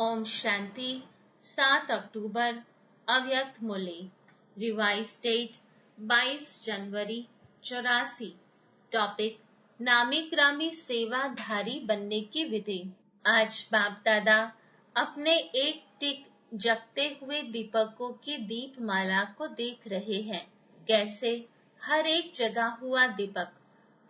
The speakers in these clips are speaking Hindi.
ओम शांति। 7 अक्टूबर अव्यक्त मुरली। रिवाइज डेट 22 जनवरी 84। टॉपिक नामी ग्रामी सेवाधारी बनने की विधि। आज बाप दादा अपने एक टिक जगते हुए दीपकों की दीपमाला को देख रहे हैं। कैसे हर एक जगा हुआ दीपक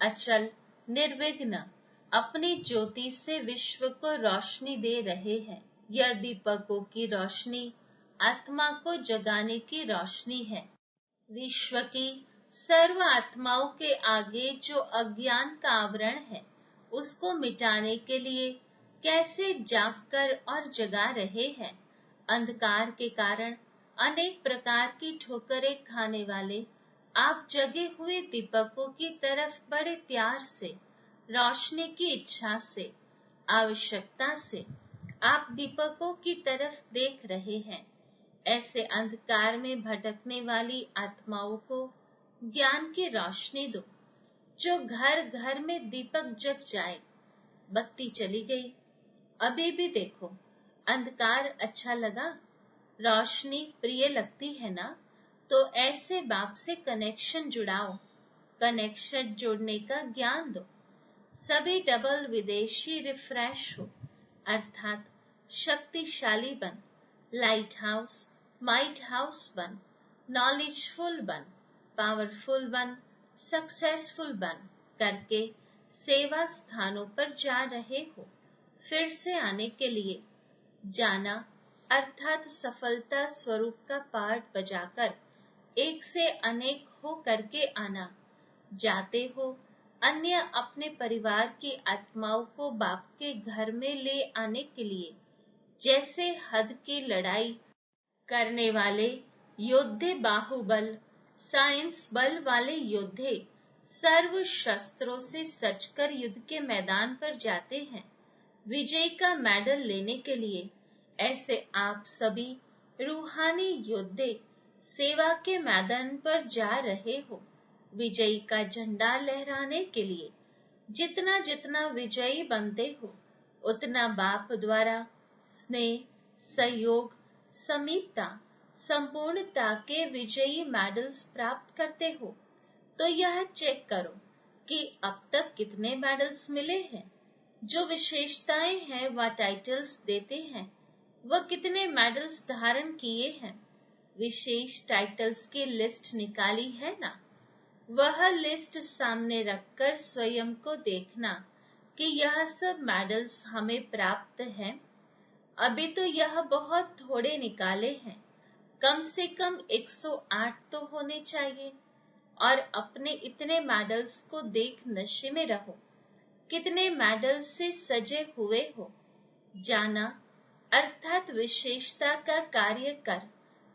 अचल निर्विघ्न अपनी ज्योति से विश्व को रोशनी दे रहे हैं। यह दीपकों की रोशनी आत्मा को जगाने की रोशनी है। विश्व की सर्व आत्माओं के आगे जो अज्ञान का आवरण है, उसको मिटाने के लिए कैसे जागकर और जगा रहे हैं। अंधकार के कारण अनेक प्रकार की ठोकरें खाने वाले आप जगे हुए दीपकों की तरफ बड़े प्यार से, रोशनी की इच्छा से, आवश्यकता से आप दीपकों की तरफ देख रहे हैं। ऐसे अंधकार में भटकने वाली आत्माओं को ज्ञान की रोशनी दो, जो घर घर में दीपक जग जाए। बत्ती चली गई, अभी भी देखो। अंधकार अच्छा लगा, रोशनी प्रिय लगती है ना? तो ऐसे बाप से कनेक्शन जुड़ाओ, कनेक्शन जोड़ने का ज्ञान दो। सभी डबल विदेशी रिफ्रेश हो, अर्थात शक्तिशाली बन, लाइट हाउस माइट हाउस बन, नॉलेजफुल बन, पावरफुल बन, सक्सेसफुल बन करके सेवा स्थानों पर जा रहे हो। फिर से आने के लिए जाना, अर्थात सफलता स्वरूप का पार्ट बजाकर एक से अनेक हो करके आना। जाते हो अन्य अपने परिवार की आत्माओं को बाप के घर में ले आने के लिए। जैसे हद की लड़ाई करने वाले योद्धे, बाहुबल साइंस बल वाले योद्धे सर्व शस्त्रों से सजकर युद्ध के मैदान पर जाते हैं विजय का मेडल लेने के लिए। ऐसे आप सभी रूहानी योद्धे सेवा के मैदान पर जा रहे हो विजयी का झंडा लहराने के लिए। जितना जितना विजयी बनते हो, उतना बाप द्वारा स्नेह, सहयोग, समीपता, संपूर्णता के विजयी मेडल्स प्राप्त करते हो। तो यह चेक करो कि अब तक कितने मेडल्स मिले हैं। जो विशेषताएं हैं वह टाइटल्स देते हैं, वह कितने मेडल्स धारण किए हैं। विशेष टाइटल्स की लिस्ट निकाली है ना? वह लिस्ट सामने रखकर स्वयं को देखना कि यह सब मेडल्स हमें प्राप्त हैं। अभी तो यह बहुत थोड़े निकाले हैं, कम से कम 108 तो होने चाहिए। और अपने इतने मेडल्स को देख नशे में रहो, कितने मेडल्स से सजे हुए हो। जाना, अर्थात विशेषता का कार्य कर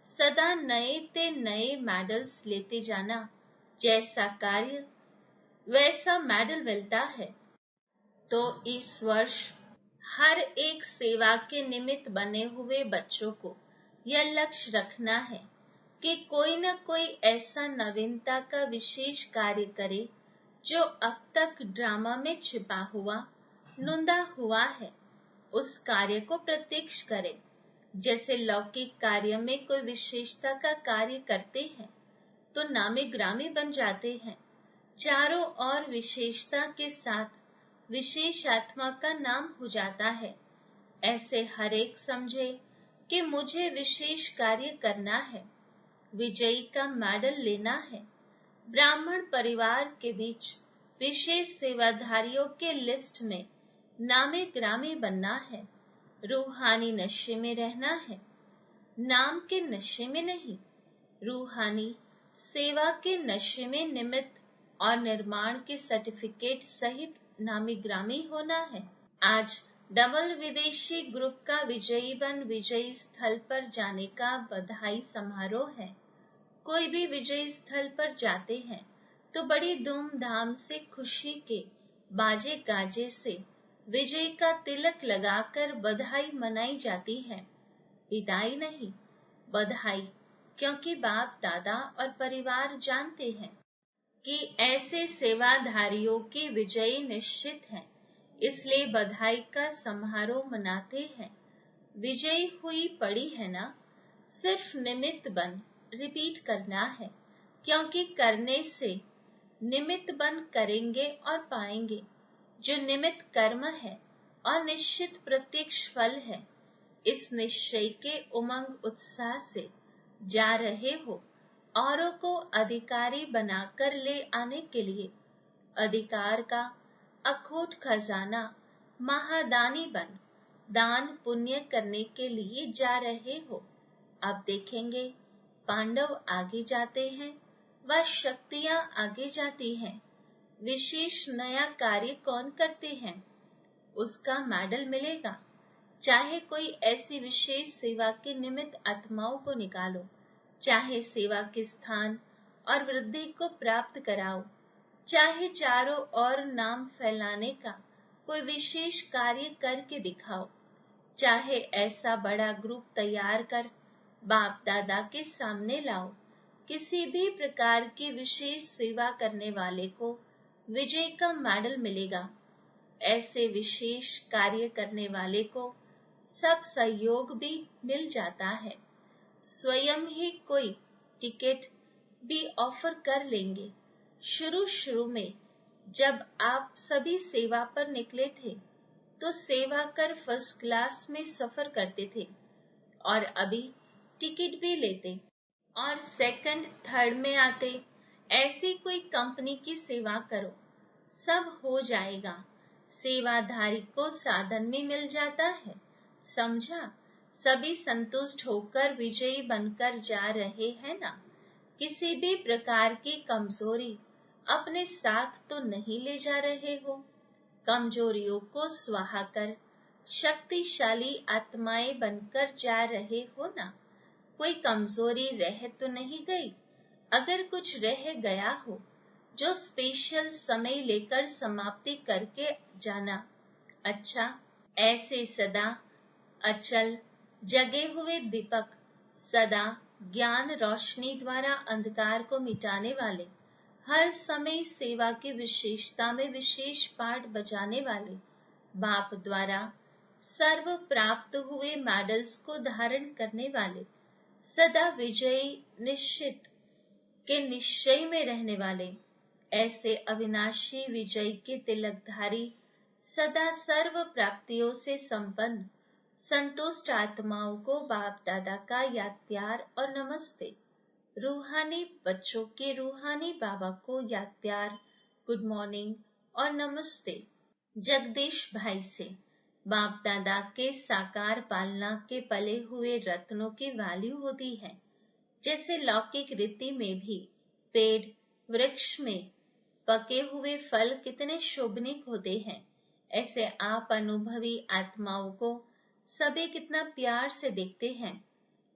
सदा नए ते नए मेडल्स लेते जाना। जैसा कार्य वैसा मेडल मिलता है। तो इस वर्ष हर एक सेवा के निमित्त बने हुए बच्चों को यह लक्ष्य रखना है कि कोई न कोई ऐसा नवीनता का विशेष कार्य करे जो अब तक ड्रामा में छिपा हुआ, नुंदा हुआ है। उस कार्य को प्रत्यक्ष करे। जैसे लौकिक कार्य में कोई विशेषता का कार्य करते हैं तो नामी ग्रामी बन जाते हैं। चारों ओर विशेषता के साथ विशेष आत्मा का नाम हो जाता है। ऐसे हर एक समझे कि मुझे विशेष कार्य करना है, विजयी का मेडल लेना है। ब्राह्मण परिवार के बीच विशेष सेवाधारियों के लिस्ट में नामी ग्रामी बनना है। रूहानी नशे में रहना है, नाम के नशे में नहीं। रूहानी सेवा के नशे में निमित्त और निर्माण के सर्टिफिकेट सहित नामी ग्रामी होना है। आज डबल विदेशी ग्रुप का विजयी बन विजयी स्थल पर जाने का बधाई समारोह है। कोई भी विजयी स्थल पर जाते हैं तो बड़ी धूमधाम से खुशी के बाजे गाजे से विजय का तिलक लगाकर बधाई मनाई जाती है। विदाई नहीं, बधाई। क्योंकि बाप दादा और परिवार जानते हैं कि ऐसे सेवाधारियों की विजयी निश्चित है, इसलिए बधाई का समारोह मनाते हैं। विजयी हुई पड़ी है ना। सिर्फ निमित्त बन रिपीट करना है, क्योंकि करने से निमित्त बन करेंगे और पाएंगे। जो निमित्त कर्म है और निश्चित प्रत्यक्ष फल है, इस निश्चय के उमंग उत्साह से जा रहे हो औरों को अधिकारी बनाकर ले आने के लिए। अधिकार का अखोट खजाना महादानी बन दान पुण्य करने के लिए जा रहे हो। अब देखेंगे पांडव आगे जाते हैं व शक्तियां आगे जाती हैं। विशेष नया कार्य कौन करते हैं, उसका मेडल मिलेगा। चाहे कोई ऐसी विशेष सेवा के निमित्त आत्माओं को निकालो, चाहे सेवा के स्थान और वृद्धि को प्राप्त कराओ, चाहे चारों ओर नाम फैलाने का कोई विशेष कार्य करके दिखाओ, चाहे ऐसा बड़ा ग्रुप तैयार कर बाप दादा के सामने लाओ। किसी भी प्रकार की विशेष सेवा करने वाले को विजय का मेडल मिलेगा। ऐसे विशेष कार्य करने वाले को सब सहयोग भी मिल जाता है। स्वयं ही कोई टिकट भी ऑफर कर लेंगे। शुरू में जब आप सभी सेवा पर निकले थे तो सेवा कर फर्स्ट क्लास में सफर करते थे, और अभी टिकट भी लेते और सेकंड थर्ड में आते। ऐसी कोई कंपनी की सेवा करो, सब हो जाएगा। सेवाधारी को साधन भी मिल जाता है, समझा। सभी संतुष्ट होकर विजयी बनकर जा रहे हैं ना। किसी भी प्रकार की कमजोरी अपने साथ तो नहीं ले जा रहे हो। कमजोरियों को स्वाहा कर शक्तिशाली आत्माएं बनकर जा रहे हो ना। कोई कमजोरी रह तो नहीं गई। अगर कुछ रह गया हो जो स्पेशल समय लेकर समाप्ति करके जाना। अच्छा, ऐसे सदा अचल जगे हुए दीपक, सदा ज्ञान रोशनी द्वारा अंधकार को मिटाने वाले, हर समय सेवा की विशेषता में विशेष पाठ बजाने वाले, बाप द्वारा सर्व प्राप्त हुए मेडल्स को धारण करने वाले, सदा विजयी निश्चित के निश्चय में रहने वाले, ऐसे अविनाशी विजय के तिलकधारी, सदा सर्व प्राप्तियों से संपन्न संतुष्ट आत्माओं को बाप दादा का याद प्यार और नमस्ते। रूहानी बच्चों के रूहानी बाबा को याद प्यार, गुड मॉर्निंग और नमस्ते। जगदीश भाई से बाप दादा के साकार पालना के पले हुए रत्नों की वैल्यू होती है। जैसे लौकिक रीति में भी पेड़ वृक्ष में पके हुए फल कितने शोभनीक होते हैं, ऐसे आप अनुभवी आत्माओं को सभी कितना प्यार से देखते हैं।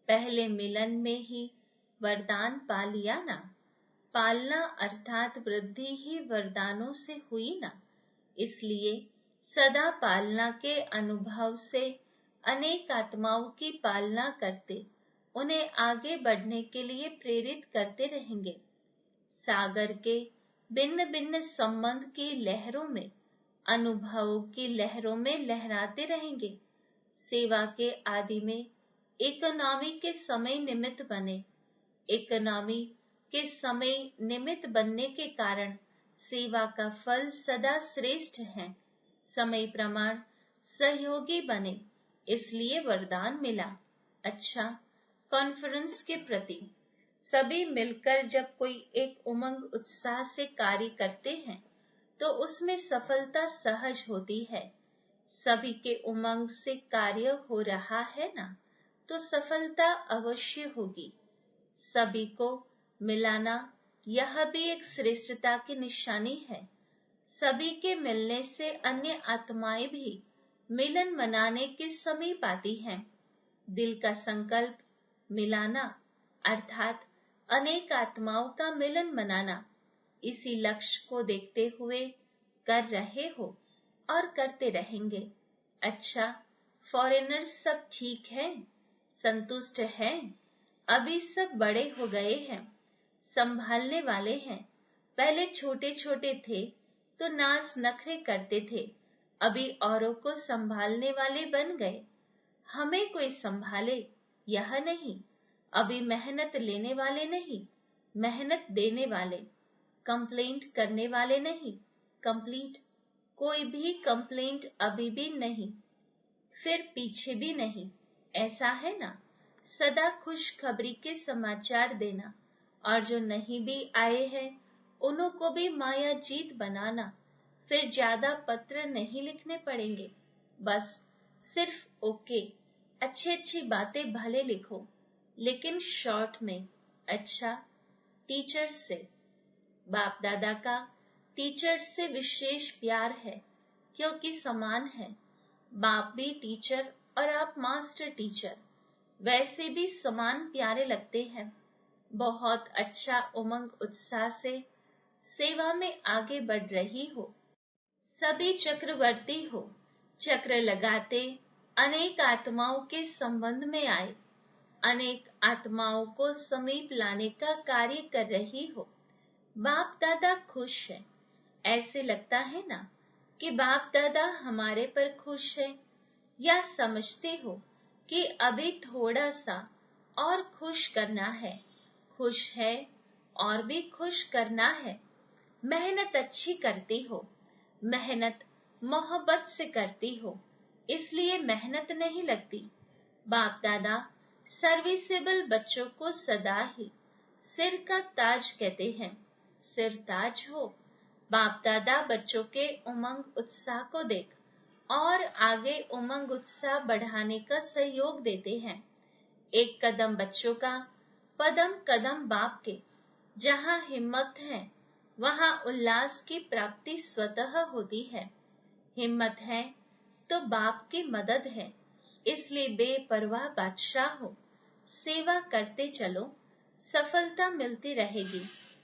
पहले मिलन में ही वरदान पा लिया ना। पालना अर्थात वृद्धि ही वरदानों से हुई ना। इसलिए सदा पालना के अनुभव से अनेक आत्माओं की पालना करते उन्हें आगे बढ़ने के लिए प्रेरित करते रहेंगे। सागर के भिन्न भिन्न संबंध की लहरों में, अनुभवों की लहरों में लहराते रहेंगे। सेवा के आदि में इकोनॉमी के समय निमित्त बने। इकोनॉमी के समय निमित्त बनने के कारण सेवा का फल सदा श्रेष्ठ है। समय प्रमाण सहयोगी बने, इसलिए वरदान मिला। अच्छा, कॉन्फ्रेंस के प्रति सभी मिलकर जब कोई एक उमंग उत्साह से कार्य करते हैं तो उसमें सफलता सहज होती है। सभी के उमंग से कार्य हो रहा है ना, तो सफलता अवश्य होगी। सभी को मिलाना यह भी एक श्रेष्ठता की निशानी है। सभी के मिलने से अन्य आत्माएं भी मिलन मनाने के समीप आती हैं। दिल का संकल्प मिलाना अर्थात अनेक आत्माओं का मिलन मनाना, इसी लक्ष्य को देखते हुए कर रहे हो और करते रहेंगे। अच्छा, फॉरेनर्स सब ठीक हैं, संतुष्ट हैं। अभी सब बड़े हो गए हैं, संभालने वाले हैं। पहले छोटे छोटे थे तो नाज नखरे करते थे, अभी औरों को संभालने वाले बन गए। हमें कोई संभाले यह नहीं। अभी मेहनत लेने वाले नहीं, मेहनत देने वाले। कंप्लेंट करने वाले नहीं, कंप्लीट। कोई भी कंप्लेंट अभी भी नहीं, फिर पीछे भी नहीं। ऐसा है ना? सदा खुशखबरी के समाचार देना, और जो नहीं भी आए हैं उन्हों को भी माया जीत बनाना। फिर ज्यादा पत्र नहीं लिखने पड़ेंगे, बस सिर्फ ओके। अच्छी अच्छी बातें भले लिखो, लेकिन शॉर्ट में। अच्छा, टीचर से, बाप दादा का टीचर से विशेष प्यार है, क्योंकि समान है। बाप भी टीचर और आप मास्टर टीचर, वैसे भी समान प्यारे लगते हैं। बहुत अच्छा उमंग उत्साह से सेवा में आगे बढ़ रही हो। सभी चक्रवर्ती हो, चक्र लगाते अनेक आत्माओं के संबंध में आए, अनेक आत्माओं को समीप लाने का कार्य कर रही हो। बाप दादा खुश है। ऐसे लगता है ना कि बाप दादा हमारे पर खुश है, या समझते हो कि अभी थोड़ा सा और खुश करना है? खुश है और भी खुश करना है। मेहनत अच्छी करती हो, मेहनत मोहब्बत से करती हो, इसलिए मेहनत नहीं लगती। बाप दादा सर्विसेबल बच्चों को सदा ही सिर का ताज कहते हैं। सिर ताज हो। बाप दादा बच्चों के उमंग उत्साह को देख और आगे उमंग उत्साह बढ़ाने का सहयोग देते हैं। एक कदम बच्चों का, पदम कदम बाप के। जहाँ हिम्मत है वहाँ उल्लास की प्राप्ति स्वतः होती है। हिम्मत है तो बाप की मदद है, इसलिए बेपरवाह बादशाह हो। सेवा करते चलो, सफलता मिलती रहेगी।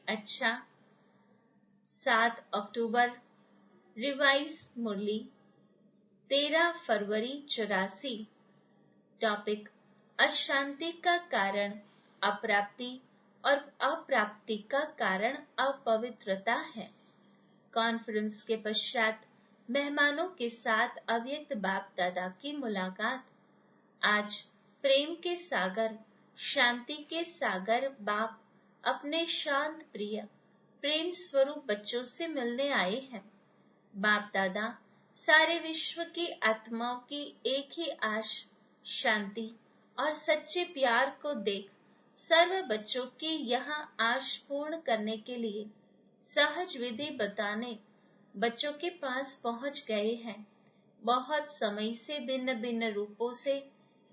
अच्छा, 7 अक्टूबर रिवाइज मुरली 13 फरवरी 84। टॉपिक: अशांति का कारण अप्राप्ति और अप्राप्ति का कारण अपवित्रता है। कॉन्फ्रेंस के पश्चात मेहमानों के साथ अव्यक्त बाप दादा की मुलाकात। आज प्रेम के सागर, शांति के सागर बाप अपने शांत प्रिय प्रेम स्वरूप बच्चों से मिलने आए हैं। बाप दादा सारे विश्व की आत्माओं की एक ही आश, शांति और सच्चे प्यार को देख सर्व बच्चों की यहाँ आश पूर्ण करने के लिए सहज विधि बताने बच्चों के पास पहुंच गए हैं। बहुत समय से भिन्न भिन्न रूपों से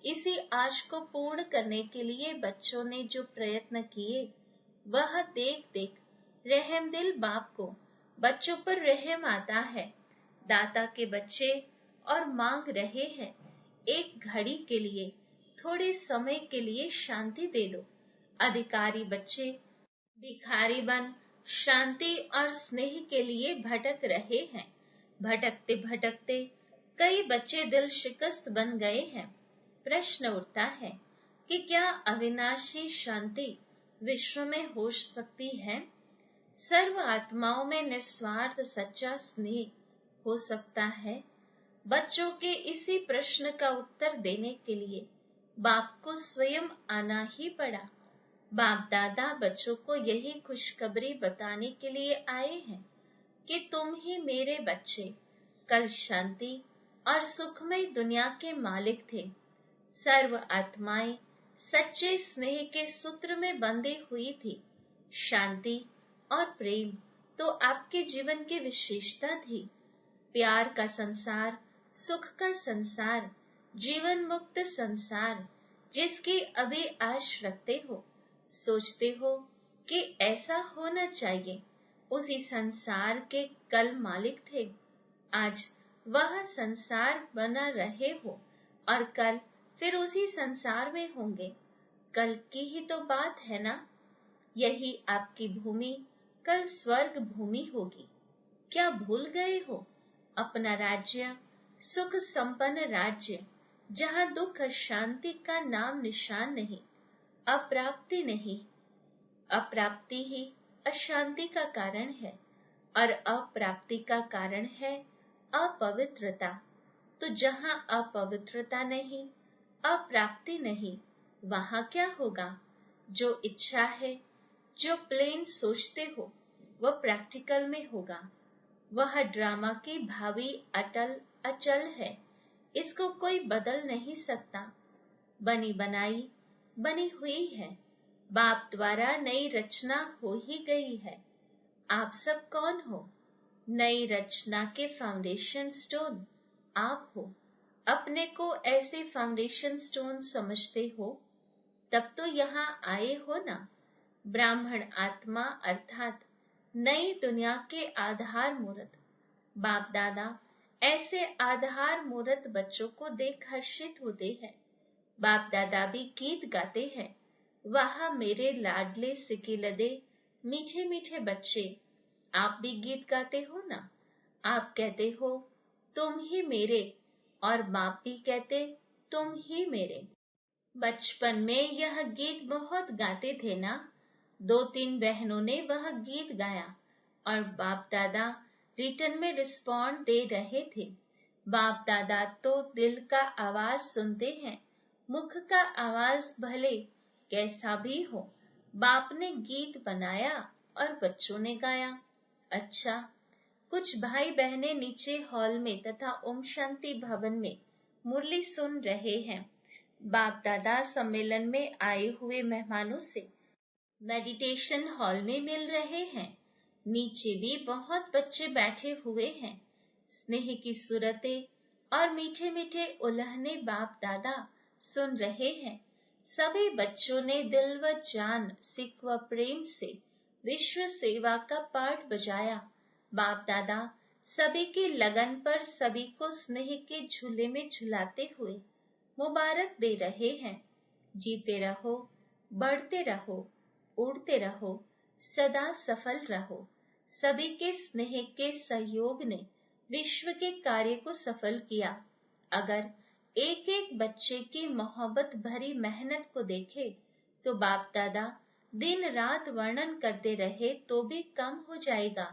इसी आश को पूर्ण करने के लिए बच्चों ने जो प्रयत्न किए, वह देख देख रहमदिल बाप को बच्चों पर रहम आता है। दाता के बच्चे और मांग रहे हैं, एक घड़ी के लिए, थोड़े समय के लिए शांति दे दो। अधिकारी बच्चे भिखारी बन शांति और स्नेह के लिए भटक रहे हैं। भटकते भटकते कई बच्चे दिल शिकस्त बन गए हैं। प्रश्न उठता है कि क्या अविनाशी शांति विश्व में हो सकती है? सर्व आत्माओं में निस्वार्थ सच्चा स्नेह हो सकता है? बच्चों के इसी प्रश्न का उत्तर देने के लिए बाप को स्वयं आना ही पड़ा। बाप दादा बच्चों को यही खुशखबरी बताने के लिए आए हैं कि तुम ही मेरे बच्चे कल शांति और सुखमय दुनिया के मालिक थे। सर्व आत्माएं सच्चे स्नेह के सूत्र में बंधी हुई थी। शांति और प्रेम तो आपके जीवन की विशेषता थी। प्यार का संसार, सुख का संसार, जीवन मुक्त संसार, जिसकी अभी आश रखते हो, सोचते हो कि ऐसा होना चाहिए, उसी संसार के कल मालिक थे। आज वह संसार बना रहे हो और कल फिर उसी संसार में होंगे। कल की ही तो बात है ना। यही आपकी भूमि कल स्वर्ग भूमि होगी। क्या भूल गए हो अपना राज्य, सुख संपन्न राज्य, जहाँ दुख शांति का नाम निशान नहीं, अप्राप्ति नहीं। अप्राप्ति ही अशांति का कारण है और अप्राप्ति का कारण है अपवित्रता। तो जहाँ अपवित्रता नहीं, अप्राप्ति नहीं, वहाँ क्या होगा? जो इच्छा है, जो प्लेन सोचते हो, वह प्रैक्टिकल में होगा। वह ड्रामा की भावी अटल अचल है, इसको कोई बदल नहीं सकता। बनी बनाई बनी हुई है, बाप द्वारा नई रचना हो ही गई है। आप सब कौन हो? नई रचना के फाउंडेशन स्टोन आप हो। अपने को ऐसे फाउंडेशन स्टोन समझते हो, तब तो यहाँ आए हो ना। ब्राह्मण आत्मा अर्थात नई दुनिया के आधार मूर्त बाप दादा ऐसे आधार मूर्त बच्चों को देख हर्षित होते हैं। बाप दादा भी गीत गाते हैं, वाह मेरे लाडले सिकिलदे मीठे मीठे बच्चे। आप भी गीत गाते हो ना। आप कहते हो तुम ही मेरे, और बाप भी कहते तुम ही मेरे। बचपन में यह गीत बहुत गाते थे ना। 2-3 बहनों ने वह गीत गाया और बाप दादा रिटर्न में रिस्पॉन्ड दे रहे थे। बाप दादा तो दिल का आवाज सुनते हैं, मुख का आवाज भले कैसा भी हो। बाप ने गीत बनाया और बच्चों ने गाया। अच्छा, कुछ भाई बहनें नीचे हॉल में तथा ओम शांति भवन में मुरली सुन रहे हैं। बाप दादा सम्मेलन में आए हुए मेहमानों से मेडिटेशन हॉल में मिल रहे हैं। नीचे भी बहुत बच्चे बैठे हुए हैं। स्नेह की सूरतें और मीठे मीठे उल्हने बाप दादा सुन रहे हैं। सभी बच्चों ने दिल व जान, सिक व प्रेम से विश्व सेवा का पाठ बजाया। बाप दादा सभी की लगन पर सभी को स्नेह के झूले में झुलाते हुए मुबारक दे रहे हैं। जीते रहो, बढ़ते रहो, उड़ते रहो, सदा सफल रहो। सभी के स्नेह के सहयोग ने विश्व के कार्य को सफल किया। अगर एक एक बच्चे की मोहब्बत भरी मेहनत को देखे तो बाप दादा दिन रात वर्णन करते रहे तो भी कम हो जाएगा।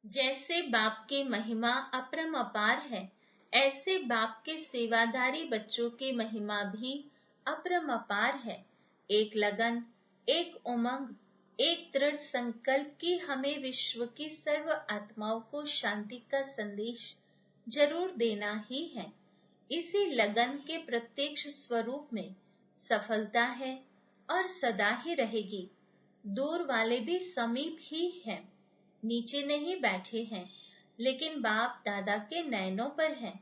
जैसे बाप की महिमा अपरंपार है, ऐसे बाप के सेवाधारी बच्चों की महिमा भी अपरंपार है। एक लगन, एक उमंग, एक दृढ़ संकल्प की हमें विश्व की सर्व आत्माओं को शांति का संदेश जरूर देना ही है। इसी लगन के प्रत्यक्ष स्वरूप में सफलता है और सदा ही रहेगी। दूर वाले भी समीप ही हैं, नीचे नहीं बैठे हैं, लेकिन बाप दादा के नयनों पर हैं।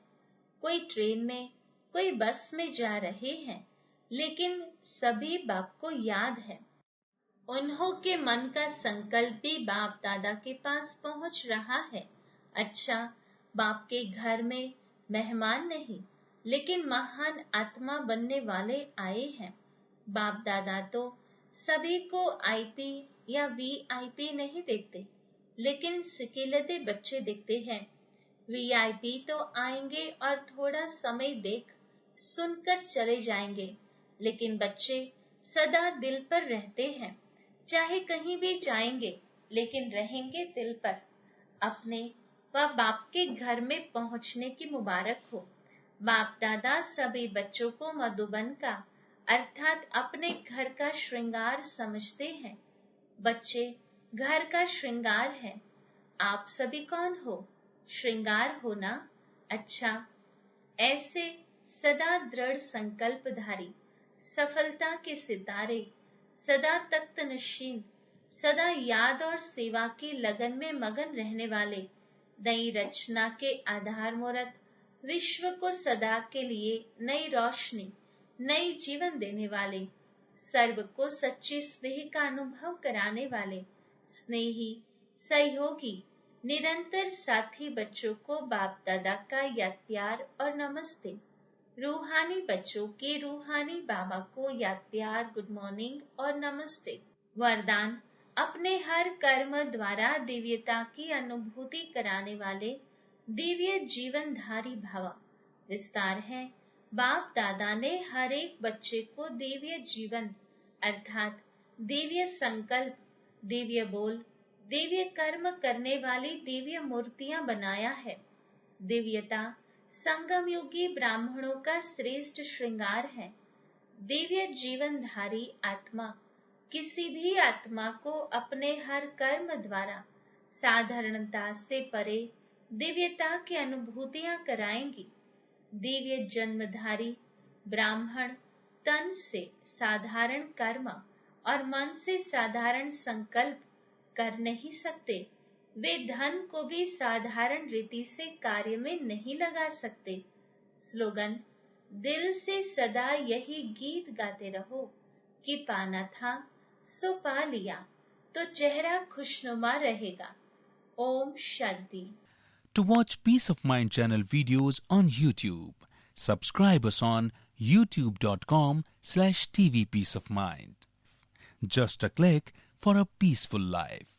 कोई ट्रेन में, कोई बस में जा रहे हैं, लेकिन सभी बाप को याद है। उन्हों के मन का संकल्प भी बाप दादा के पास पहुंच रहा है। अच्छा, बाप के घर में मेहमान नहीं, लेकिन महान आत्मा बनने वाले आए हैं। बाप दादा तो सभी को आईपी या वीआईपी नहीं देखते, लेकिन सिकिलते बच्चे दिखते हैं। वीआईपी तो आएंगे और थोड़ा समय देख सुनकर चले जाएंगे, लेकिन बच्चे सदा दिल पर रहते हैं। चाहे कहीं भी जाएंगे, लेकिन रहेंगे दिल पर। अपने व बाप के घर में पहुंचने की मुबारक हो। बाप दादा सभी बच्चों को मधुबन का अर्थात अपने घर का श्रृंगार समझते हैं। बच्चे घर का श्रृंगार है। आप सभी कौन हो? श्रृंगार हो ना। अच्छा, ऐसे सदा दृढ़ संकल्पधारी, सफलता के सितारे, सदा तख्त नशीन, सदा याद और सेवा की लगन में मगन रहने वाले, नई रचना के आधार मूर्त, विश्व को सदा के लिए नई रोशनी, नई जीवन देने वाले, सर्व को सच्ची स्नेह का अनुभव कराने वाले, स्नेही, सहयोगी, निरंतर साथी बच्चों को बाप दादा का याद प्यार और नमस्ते। रूहानी बच्चों के रूहानी बाबा को याद प्यार, गुड मॉर्निंग और नमस्ते। वरदान, अपने हर कर्म द्वारा दिव्यता की अनुभूति कराने वाले दिव्य जीवनधारी भव। विस्तार है, बाप दादा ने हर एक बच्चे को दिव्य जीवन अर्थात दिव्य संकल्प, दिव्य बोल, दिव्य कर्म करने वाली दिव्य मूर्तियां बनाया है। दिव्यता संगम युगी ब्राह्मणों का श्रेष्ठ श्रृंगार है। दिव्य जीवनधारी आत्मा किसी भी आत्मा को अपने हर कर्म द्वारा साधारणता से परे दिव्यता की अनुभूतियां कराएंगी। दिव्य जन्मधारी ब्राह्मण तन से साधारण कर्म और मन से साधारण संकल्प कर नहीं सकते। वे धन को भी साधारण रीति से कार्य में नहीं लगा सकते। स्लोगन: दिल से सदा यही गीत गाते रहो कि पाना था सो पा लिया, तो चेहरा खुशनुमा रहेगा। Om Shanti. To watch Peace of Mind channel videos on YouTube, subscribe us on youtube.com/tvpeaceofmind. Just a click for a peaceful life.